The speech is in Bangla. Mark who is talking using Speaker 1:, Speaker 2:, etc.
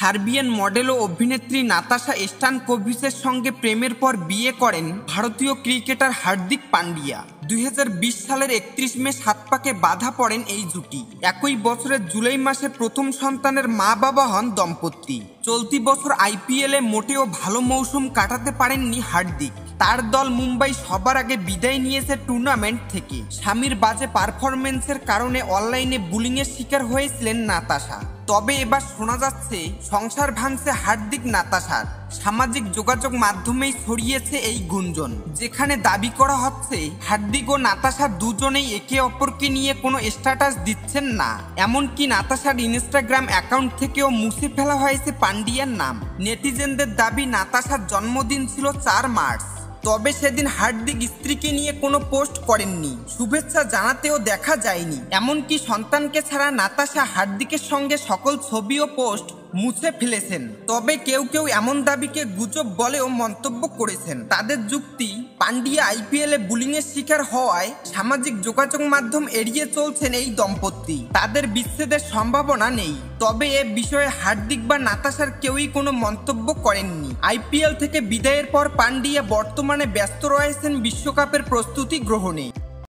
Speaker 1: সার্বিয়ান মডেল ও অভিনেত্রী নাতাশা স্টানকোভিচের সঙ্গে প্রেমের পর বিয়ে করেন ভারতীয় ক্রিকেটার হার্দিক পান্ডিয়া। 2020 সালের 31 মে 7 পাকে বাধা পড়েন এই জুটি। একই বছরের জুলাই মাসে প্রথম সন্তানের মা বাবা হন দম্পতি। চলতি বছর আইপিএলে মোটেও ভালো মৌসুম কাটাতে পারেননি হার্দিক। তার দল মুম্বাই সবার আগে বিদায় নিয়েছে টুর্নামেন্ট থেকে। স্বামীর বাজে পারফরমেন্সের কারণে অনলাইনে বুলিংয়ের শিকার হয়েছিলেন নাতাশা। তবে এবার শোনা যাচ্ছে সংসার ভাঙছে হার্দিক নাতাশার। সামাজিক যোগাযোগ মাধ্যমেই ছড়িয়েছে এই গুঞ্জন, যেখানে দাবি করা হচ্ছে হার্দিক ও নাতাশা দুজনেই একে অপরকে নিয়ে কোনো স্ট্যাটাস দিচ্ছেন না। এমনকি নাতাশার ইনস্টাগ্রাম অ্যাকাউন্ট থেকেও মুছে ফেলা হয়েছে পান্ডিয়ার নাম। নেটিজেনদের দাবি নাতাশার জন্মদিন ছিল 4 মার্চ। তবে সেদিন হার্দিক স্ত্রীকে নিয়ে কোনো পোস্ট করেননি, শুভেচ্ছা জানাতেও দেখা যায়নি। এমনকি সন্তানকে ছাড়া নাতাশা হার্দিকের সঙ্গে সকল ছবি ও পোস্ট মুছে ফেলেছেন। তবে কেউ কেউ এমন দাবিকে গুজব বলেও মন্তব্য করেছেন। তাদের যুক্তি, পান্ডিয়া আইপিএলে বুলিংয়ের শিকার হওয়ায় সামাজিক যোগাযোগ মাধ্যম এড়িয়ে চলছেন এই দম্পতি। তাদের বিচ্ছেদের সম্ভাবনা নেই। তবে এ বিষয়ে হার্দিক বা নাতাশার কেউই কোনো মন্তব্য করেননি। আইপিএল থেকে বিদায়ের পর পান্ডিয়া বর্তমানে ব্যস্ত রয়েছেন বিশ্বকাপের প্রস্তুতি গ্রহণে।